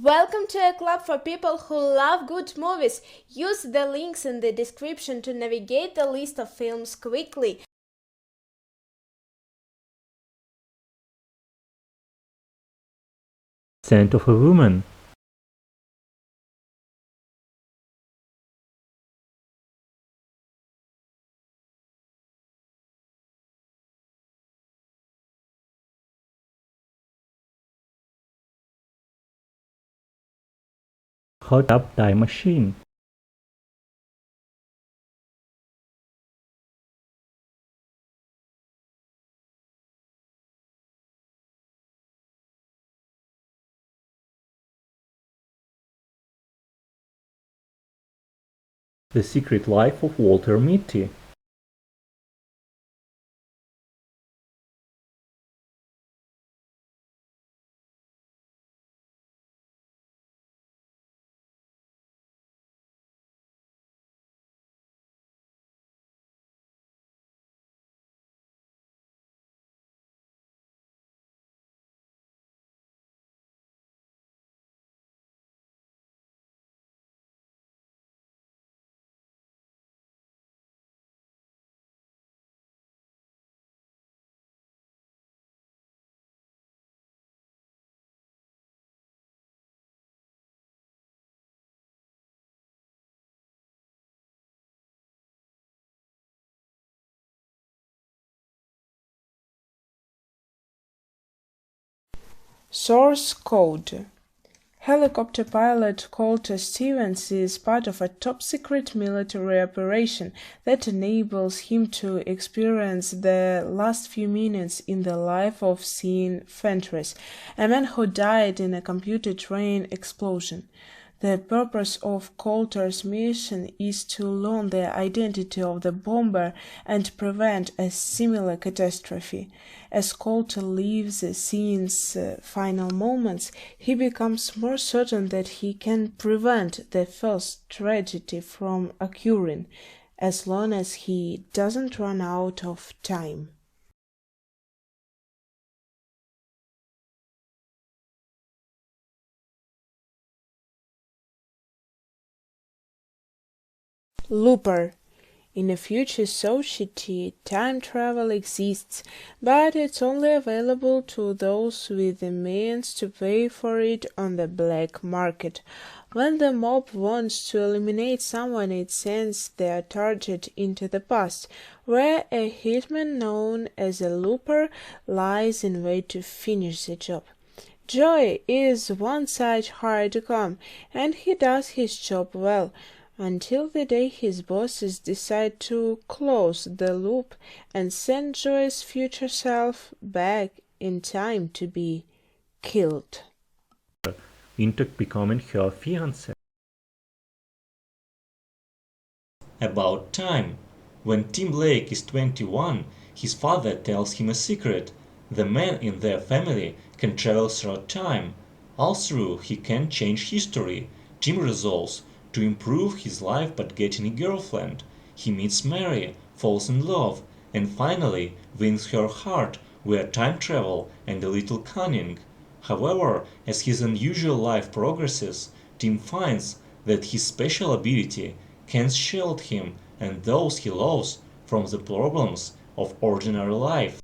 Welcome to a club for people who love good movies. Use the links in the description to navigate the list of films quickly. Scent of a woman. Hot Tub Time Machine. The Secret Life of Walter Mitty. Source code. Helicopter pilot Colter Stevens is part of a top-secret military operation that enables him to experience the last few minutes in the life of Sean Fentress, a man who died in a computer train explosion. The purpose of Coulter's mission is to learn the identity of the bomber and prevent a similar catastrophe. As Coulter lives Sean's final moments, he becomes more certain that he can prevent the first tragedy from occurring, as long as he doesn't run out of time. Looper. In a future society, time travel exists, but it's only available to those with the means to pay for it on the black market. When the mob wants to eliminate someone, it sends their target into the past, where a hitman known as a looper lies in wait to finish the job. Joy is one such hard to come, and he does his job well, until the day his bosses decide to close the loop and send Joy's future self back in time to be killed. Into becoming her fiancé. About time. When Tim Blake is 21, his father tells him a secret. The man in their family can travel through time. Also, he can change history. Tim resolves to improve his life by getting a girlfriend. He meets Mary, falls in love, and finally wins her heart via time travel and a little cunning. However, as his unusual life progresses, Tim finds that his special ability can shield him and those he loves from the problems of ordinary life.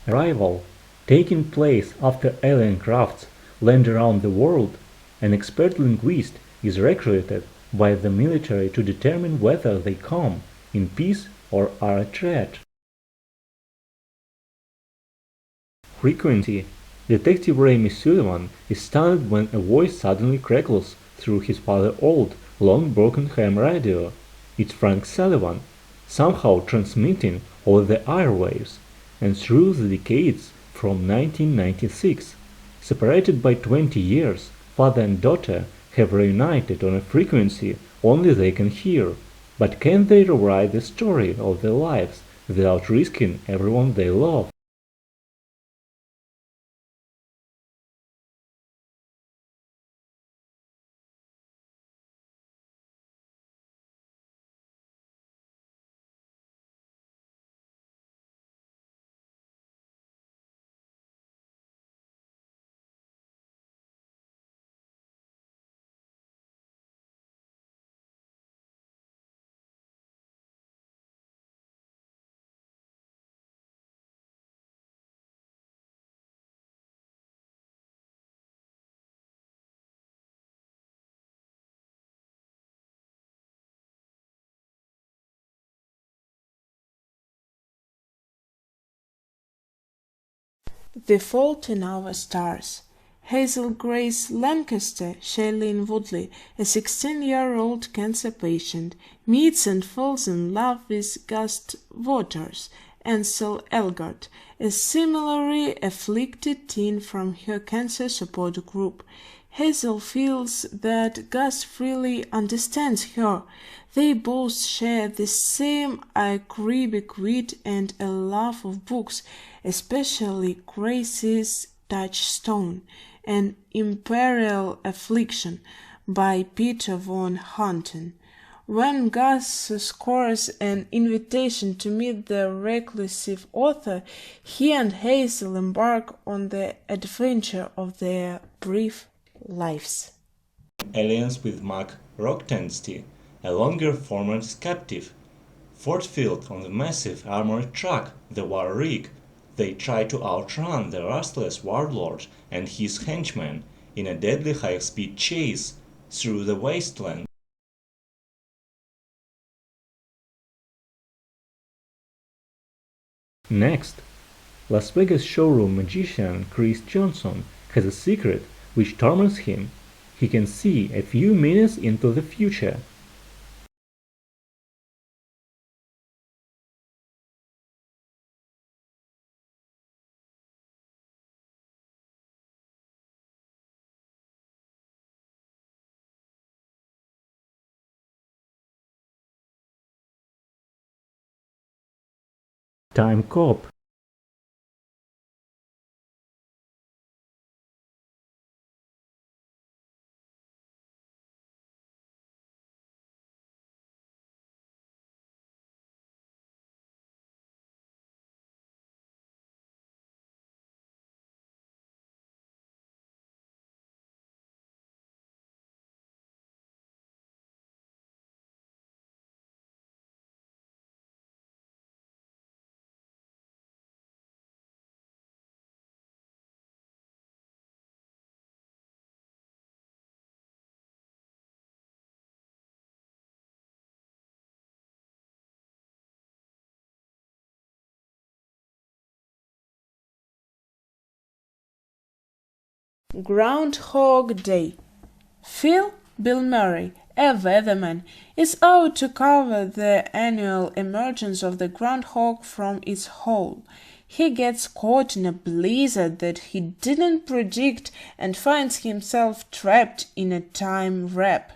Arrival. Taking place after alien crafts land around the world, an expert linguist is recruited by the military to determine whether they come in peace or are a threat. Frequency. Detective Raimi Sullivan is stunned when a voice suddenly crackles through his father's old, long broken ham radio. It's Frank Sullivan, somehow transmitting over the airwaves, and through the decades from 1996. Separated by 20 years, father and daughter have reunited on a frequency only they can hear. But can they rewrite the story of their lives without risking everyone they love? The Fault in Our Stars. Hazel Grace Lancaster, Shailene Woodley, a 16-year-old cancer patient, meets and falls in love with Gus Waters, Ansel Elgort, a similarly afflicted teen from her cancer support group. Hazel feels that Gus really understands her. They both share the same acerbic wit and a love of books, especially Grace's Touchstone, An Imperial Affliction by Peter von Houten. When Gus scores an invitation to meet the reclusive author, he and Hazel embark on the adventure of their brief lives. Aliens with Mark Rockenstein, a longer-format captive. Ford Field on the massive armored truck, the War Rig. They try to outrun the restless warlord and his henchmen in a deadly high-speed chase through the wasteland. Next, Las Vegas showroom magician Chris Johnson has a secret which torments him. He can see a few minutes into the future. Timecop. Groundhog Day. Bill Murray, a weatherman, is out to cover the annual emergence of the groundhog from its hole. He gets caught in a blizzard that he didn't predict and finds himself trapped in a time warp.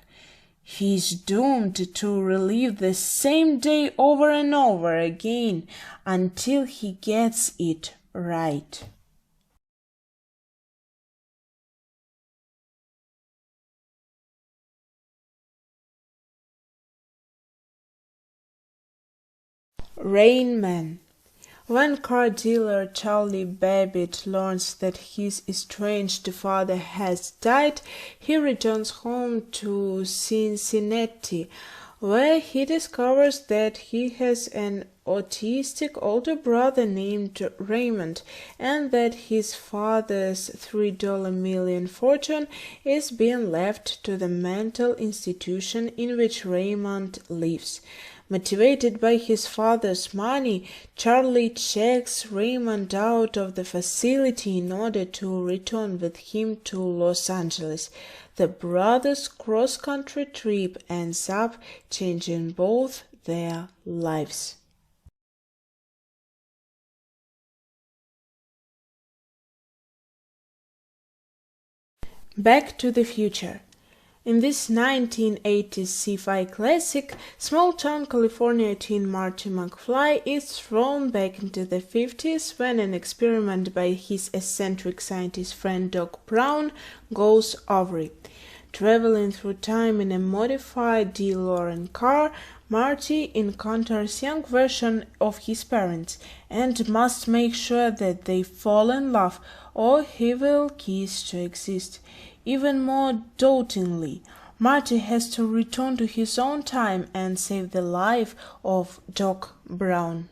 He's doomed to relive the same day over and over again until he gets it right. Rain Man. When car dealer Charlie Babbitt learns that his estranged father has died, he returns home to Cincinnati, where he discovers that he has an autistic older brother named Raymond, and that his father's $3 million fortune is being left to the mental institution in which Raymond lives. Motivated by his father's money, Charlie checks Raymond out of the facility in order to return with him to Los Angeles. The brothers' cross-country trip ends up changing both their lives. Back to the Future. In this 1980s sci-fi classic, small-town California teen Marty McFly is thrown back into the 50s when an experiment by his eccentric scientist friend Doc Brown goes awry. Traveling through time in a modified DeLorean car, Marty encounters a young version of his parents and must make sure that they fall in love or he will cease to exist. Even more dauntingly, Marty has to return to his own time and save the life of Doc Brown.